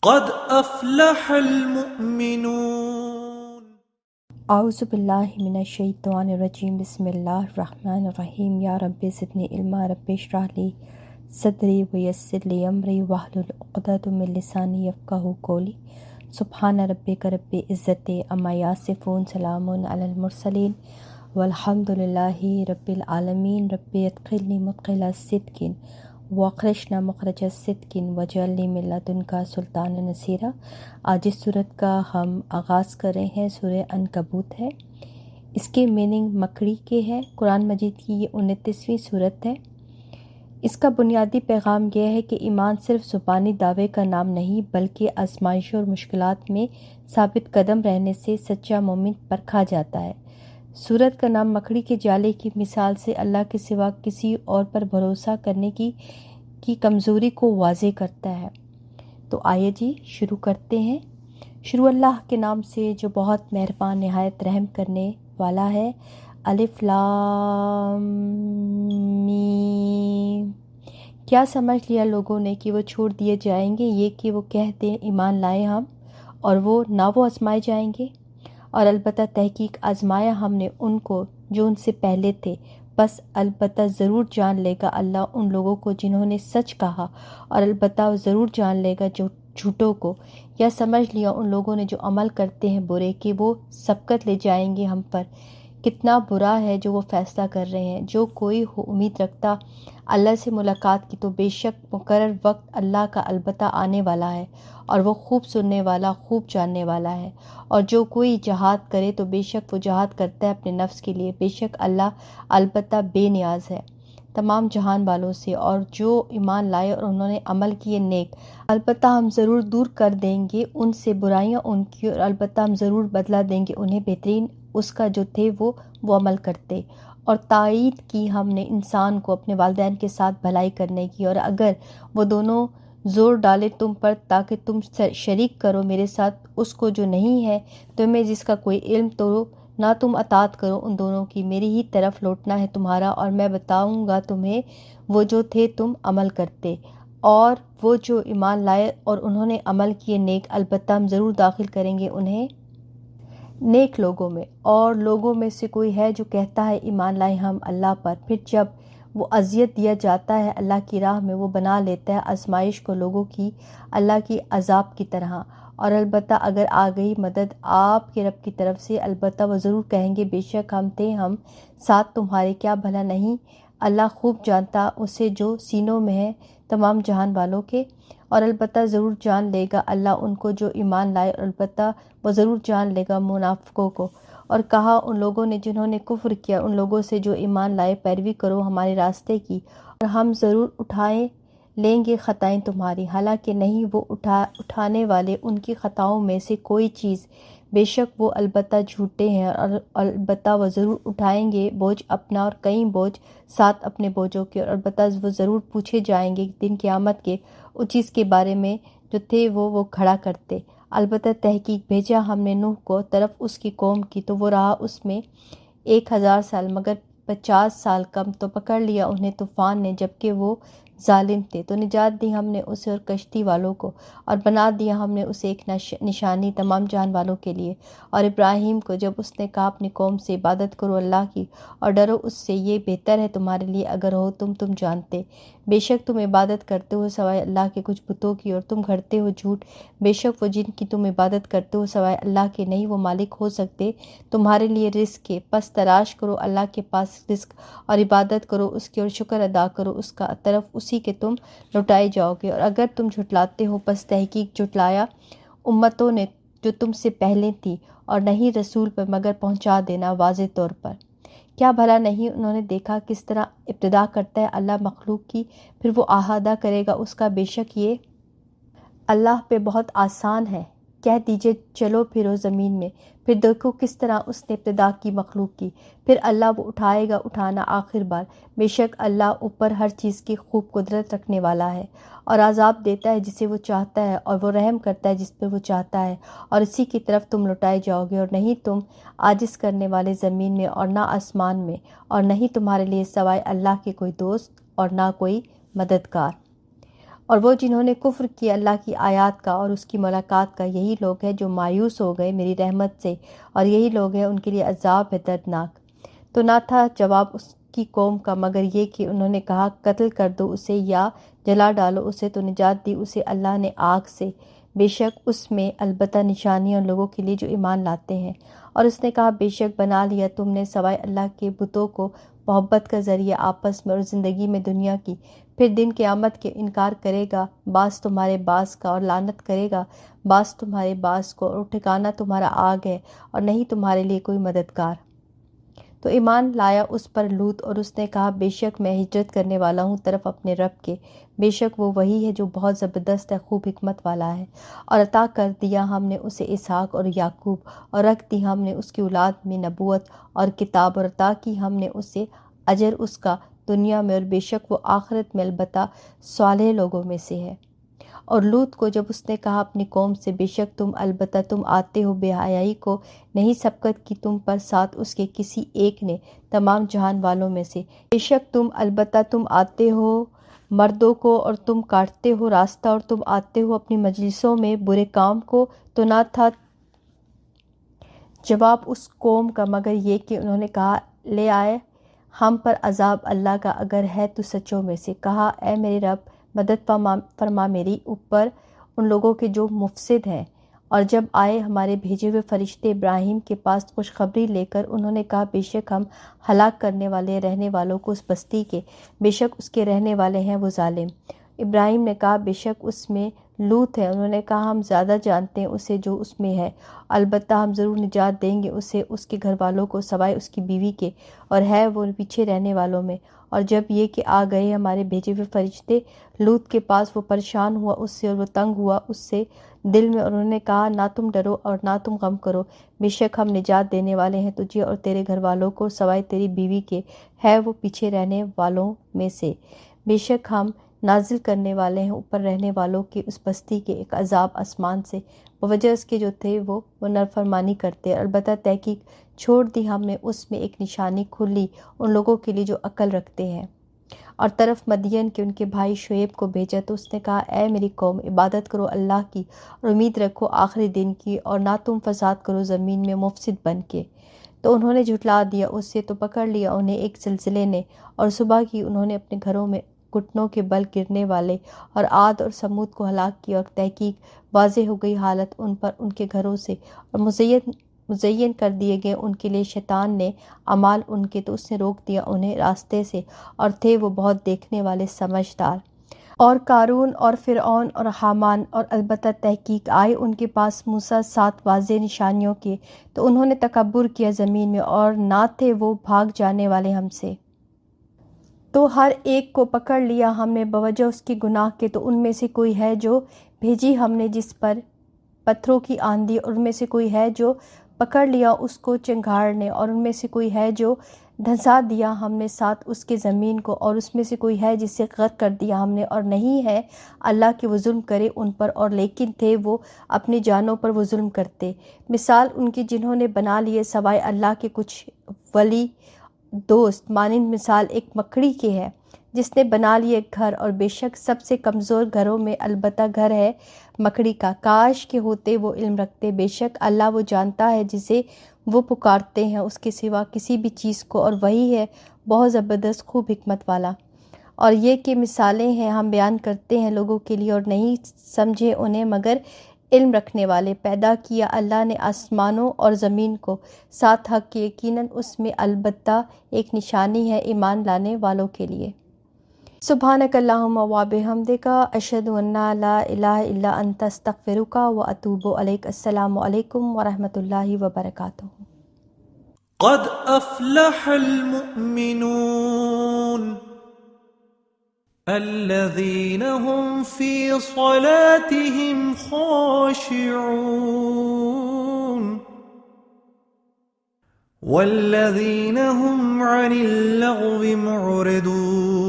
قد افلح المؤمنون۔ اعوذ باللہ من الشیطان الرجیم، بسم اللہ الرحمن الرحیم۔ یا رب زدنی علما، رب اشرح لی صدری ویسر لی امری واحلل عقدۃ من لسانی یفقہوا قولی۔ سبحان ربک رب العزۃ عما یصفون، سلام علی المرسلین والحمد للہ رب العالمین۔ رب ادخلنی مدخل صدق واخرجنا مخرج صدق واجعلنی من لدنک سلطانا نصیرا۔ آج اس صورت کا ہم آغاز کر رہے ہیں، سورہ عنکبوت ہے۔ اس کے میننگ مکڑی کے ہے۔ قرآن مجید کی یہ 29ویں صورت ہے۔ اس کا بنیادی پیغام یہ ہے کہ ایمان صرف زبانی دعوے کا نام نہیں، بلکہ آزمائشوں اور مشکلات میں ثابت قدم رہنے سے سچا مومن پرکھا جاتا ہے۔ سورت کا نام مکڑی کے جالے کی مثال سے اللہ کے سوا کسی اور پر بھروسہ کرنے کی کمزوری کو واضح کرتا ہے۔ تو آئیے جی شروع کرتے ہیں۔ شروع اللہ کے نام سے جو بہت مہربان نہایت رحم کرنے والا ہے۔ الف لام میم۔ کیا سمجھ لیا لوگوں نے کہ وہ چھوڑ دیے جائیں گے، یہ کہ وہ کہہ دیں ایمان لائے ہم، اور وہ آزمائے جائیں گے؟ اور البتہ تحقیق آزمایا ہم نے ان کو جو ان سے پہلے تھے، بس البتہ ضرور جان لے گا اللہ ان لوگوں کو جنہوں نے سچ کہا، اور البتہ وہ ضرور جان لے گا جو جھوٹوں کو۔ یا سمجھ لیا ان لوگوں نے جو عمل کرتے ہیں برے کہ وہ سبقت لے جائیں گے ہم پر۔ کتنا برا ہے جو وہ فیصلہ کر رہے ہیں۔ جو کوئی ہو امید رکھتا اللہ سے ملاقات کی، تو بے شک مقرر وقت اللہ کا البتہ آنے والا ہے، اور وہ خوب سننے والا، خوب جاننے والا ہے۔ اور جو کوئی جہاد کرے تو بے شک وہ جہاد کرتا ہے اپنے نفس کے لیے، بے شک اللہ البتہ بے نیاز ہے تمام جہان والوں سے۔ اور جو ایمان لائے اور انہوں نے عمل کیے نیک، البتہ ہم ضرور دور کر دیں گے ان سے برائیاں ان کی، اور البتہ ہم ضرور بدلہ دیں گے انہیں بہترین اس کا جو تھے وہ عمل کرتے۔ اور تائید کی ہم نے انسان کو اپنے والدین کے ساتھ بھلائی کرنے کی، اور اگر وہ دونوں زور ڈالے تم پر تاکہ تم شریک کرو میرے ساتھ اس کو جو نہیں ہے تمہیں جس کا کوئی علم، تو نہ تم اطاعت کرو ان دونوں کی، میری ہی طرف لوٹنا ہے تمہارا، اور میں بتاؤں گا تمہیں وہ جو تھے تم عمل کرتے۔ اور وہ جو ایمان لائے اور انہوں نے عمل کیے نیک، البتہ ہم ضرور داخل کریں گے انہیں نیک لوگوں میں۔ اور لوگوں میں سے کوئی ہے جو کہتا ہے ایمان لائے ہم اللہ پر، پھر جب وہ اذیت دیا جاتا ہے اللہ کی راہ میں، وہ بنا لیتا ہے آزمائش کو لوگوں کی اللہ کی عذاب کی طرح۔ اور البتہ اگر آ گئی مدد آپ کے رب کی طرف سے، البتہ وہ ضرور کہیں گے بے شک ہم تھے ہم ساتھ تمہارے، کیا بھلا نہیں اللہ خوب جانتا اسے جو سینوں میں ہے تمام جہان والوں کے۔ اور البتہ ضرور جان لے گا اللہ ان کو جو ایمان لائے، اور البتہ وہ ضرور جان لے گا منافقوں کو۔ اور کہا ان لوگوں نے جنہوں نے کفر کیا ان لوگوں سے جو ایمان لائے، پیروی کرو ہمارے راستے کی، اور ہم ضرور اٹھائے لیں گے خطائیں تمہاری، حالانکہ نہیں وہ اٹھانے والے ان کی خطاؤں میں سے کوئی چیز، بے شک وہ البتہ جھوٹے ہیں۔ اور البتہ وہ ضرور اٹھائیں گے بوجھ اپنا، اور کئی بوجھ ساتھ اپنے بوجھوں کے، اور البتہ وہ ضرور پوچھے جائیں گے دن قیامت کے اس چیز کے بارے میں جو تھے وہ کھڑا کرتے۔ البتہ تحقیق بھیجا ہم نے نوح کو طرف اس کی قوم کی، تو وہ رہا اس میں 1000 سال مگر 50 سال کم، تو پکڑ لیا انہیں طوفان نے جبکہ وہ ظالم تھے، تو نجات دی ہم نے اسے اور کشتی والوں کو، اور بنا دیا ہم نے اسے ایک نشانی تمام جان والوں کے لیے۔ اور ابراہیم کو جب اس نے کہا اپنی قوم سے عبادت کرو اللہ کی اور ڈرو اس سے، یہ بہتر ہے تمہارے لیے اگر ہو تم جانتے، بے شک تم عبادت کرتے ہو سوائے اللہ کے کچھ بتوں کی، اور تم گھڑتے ہو جھوٹ، بے شک وہ جن کی تم عبادت کرتے ہو سوائے اللہ کے نہیں وہ مالک ہو سکتے تمہارے لیے رزق کے، پس تلاش کرو اللہ کے پاس رزق اور عبادت کرو اس کی، اور شکر ادا کرو اس کا، طرف اسی کے تم لوٹائے جاؤ گے۔ اور اگر تم جھٹلاتے ہو پس تحقیق جھٹلایا امتوں نے جو تم سے پہلے تھی، اور نہیں رسول پر مگر پہنچا دینا واضح طور پر۔ کیا بھلا نہیں انہوں نے دیکھا کس طرح ابتدا کرتا ہے اللہ مخلوق کی، پھر وہ احاطہ کرے گا اس کا، بے شک یہ اللہ پہ بہت آسان ہے۔ کہہ دیجئے چلو پھرو زمین میں، پھر دیکھو کس طرح اس نے ابتدا کی مخلوق کی، پھر اللہ وہ اٹھائے گا اٹھانا آخر بار، بے شک اللہ اوپر ہر چیز کی خوب قدرت رکھنے والا ہے۔ اور عذاب دیتا ہے جسے وہ چاہتا ہے، اور وہ رحم کرتا ہے جس پہ وہ چاہتا ہے، اور اسی کی طرف تم لوٹائے جاؤ گے۔ اور نہیں تم عاجز کرنے والے زمین میں اور نہ آسمان میں، اور نہیں تمہارے لیے سوائے اللہ کے کوئی دوست اور نہ کوئی مددگار۔ اور وہ جنہوں نے کفر کیا اللہ کی آیات کا اور اس کی ملاقات کا، یہی لوگ ہیں جو مایوس ہو گئے میری رحمت سے، اور یہی لوگ ہیں ان کے لیے عذاب ہے دردناک۔ تو نہ تھا جواب اس کی قوم کا مگر یہ کہ انہوں نے کہا قتل کر دو اسے یا جلا ڈالو اسے، تو نجات دی اسے اللہ نے آگ سے، بے شک اس میں البتہ نشانی ان لوگوں کے لیے جو ایمان لاتے ہیں۔ اور اس نے کہا بے شک بنا لیا تم نے سوائے اللہ کے بتوں کو محبت کا ذریعہ آپس میں اور زندگی میں دنیا کی، پھر دن قیامت کے انکار کرے گا بعض تمہارے بعض کا، اور لعنت کرے گا بعض تمہارے بعض کو، اور ٹھکانہ تمہارا آگ ہے اور نہیں تمہارے لیے کوئی مددگار۔ تو ایمان لایا اس پر لوط، اور اس نے کہا بے شک میں ہجرت کرنے والا ہوں طرف اپنے رب کے، بے شک وہ وہی ہے جو بہت زبردست ہے، خوب حکمت والا ہے۔ اور عطا کر دیا ہم نے اسے اسحاق اور یعقوب، اور رکھ دی ہم نے اس کی اولاد میں نبوت اور کتاب، اور عطا کی ہم نے اسے اجر اس کا دنیا میں، اور بے شک وہ آخرت میں البتہ صالح لوگوں میں سے ہے۔ اور لوط کو جب اس نے کہا اپنی قوم سے بے شک تم البتہ تم آتے ہو بے حیائی کو، نہیں سبقت کی تم پر ساتھ اس کے کسی ایک نے تمام جہان والوں میں سے، بے شک تم البتہ تم آتے ہو مردوں کو اور تم کاٹتے ہو راستہ، اور تم آتے ہو اپنی مجلسوں میں برے کام کو، تو نہ تھا جواب اس قوم کا مگر یہ کہ انہوں نے کہا لے آئے ہم پر عذاب اللہ کا اگر ہے تو سچوں میں سے۔ کہا اے میرے رب مدد فرما میری اوپر ان لوگوں کے جو مفسد ہیں۔ اور جب آئے ہمارے بھیجے ہوئے فرشتے ابراہیم کے پاس خوشخبری لے کر، انہوں نے کہا بے شک ہم ہلاک کرنے والے رہنے والوں کو اس بستی کے، بے شک اس کے رہنے والے ہیں وہ ظالم۔ ابراہیم نے کہا بے شک اس میں لوط ہے، انہوں نے کہا ہم زیادہ جانتے ہیں اسے جو اس میں ہے، البتہ ہم ضرور نجات دیں گے اسے اس کے گھر والوں کو سوائے اس کی بیوی کے، اور ہے وہ پیچھے رہنے والوں میں۔ اور جب یہ کہ آ گئے ہمارے بھیجے ہوئے فرشتے لوط کے پاس، وہ پریشان ہوا اس سے اور وہ تنگ ہوا اس سے دل میں، اور انہوں نے کہا نہ تم ڈرو اور نہ تم غم کرو، بے شک ہم نجات دینے والے ہیں تجھے اور تیرے گھر والوں کو سوائے تیری بیوی کے، ہے وہ پیچھے رہنے والوں میں سے۔ بے شک ہم نازل کرنے والے ہیں اوپر رہنے والوں کی اس بستی کے ایک عذاب آسمان سے، بوجہ اس کے جو تھے وہ نافرمانی کرتے، البتہ تحقیق چھوڑ دی ہم نے اس میں ایک نشانی کھلی ان لوگوں کے لیے جو عقل رکھتے ہیں۔ اور طرف مدین کے ان کے بھائی شعیب کو بھیجا تو اس نے کہا اے میری قوم عبادت کرو اللہ کی اور امید رکھو آخری دن کی، اور نہ تم فساد کرو زمین میں مفسد بن کے۔ تو انہوں نے جھٹلا دیا اس سے، تو پکڑ لیا انہیں ایک زلزلے نے، اور صبح کی انہوں نے اپنے گھروں میں گھٹنوں کے بل گرنے والے، اور عاد اور سمود کو ہلاک کیا، اور تحقیق واضح ہو گئی حالت ان پر ان کے گھروں سے، اور مزین کر دیے گئے ان کے لیے شیطان نے اعمال ان کے، تو اس نے روک دیا انہیں راستے سے، اور تھے وہ بہت دیکھنے والے سمجھدار۔ اور قارون اور فرعون اور حامان، اور البتہ تحقیق آئے ان کے پاس موسیٰ 7 واضح نشانیوں کے، تو انہوں نے تکبر کیا زمین میں، اور نہ تھے وہ بھاگ جانے والے ہم سے۔ تو ہر ایک کو پکڑ لیا ہم نے بوجہ اس کے گناہ کے، تو ان میں سے کوئی ہے جو بھیجی ہم نے جس پر پتھروں کی آندھی، اور ان میں سے کوئی ہے جو پکڑ لیا اس کو چنگھاڑ نے، اور ان میں سے کوئی ہے جو دھنسا دیا ہم نے ساتھ اس کے زمین کو، اور اس میں سے کوئی ہے جسے غرق کر دیا ہم نے، اور نہیں ہے اللہ کہ وہ ظلم کرے ان پر، اور لیکن تھے وہ اپنی جانوں پر وہ ظلم کرتے۔ مثال ان کی جنہوں نے بنا لیے سوائے اللہ کے کچھ ولی دوست، مانند مثال ایک مکڑی کے ہے جس نے بنا لیے گھر، اور بے شک سب سے کمزور گھروں میں البتہ گھر ہے مکڑی کا، کاش کے ہوتے وہ علم رکھتے، بے شک اللہ وہ جانتا ہے جسے وہ پکارتے ہیں اس کے سوا کسی بھی چیز کو، اور وہی ہے بہت زبردست خوب حکمت والا۔ اور یہ کہ مثالیں ہیں ہم بیان کرتے ہیں لوگوں کے لیے، اور نہیں سمجھے انہیں مگر علم رکھنے والے۔ پیدا کیا اللہ نے آسمانوں اور زمین کو ساتھ حق کے، یقیناً اس میں البتہ ایک نشانی ہے ایمان لانے والوں کے لیے۔ سبحانک اللہم و بحمدک، اشہد ان لا الہ الا انت، استغفرک و اتوب الیک۔ السلام علیکم ورحمۃ اللہ وبرکاتہ۔ قد افلح المؤمنون الذين هم في صلاتهم خاشعون والذين هم عن اللغو معرضون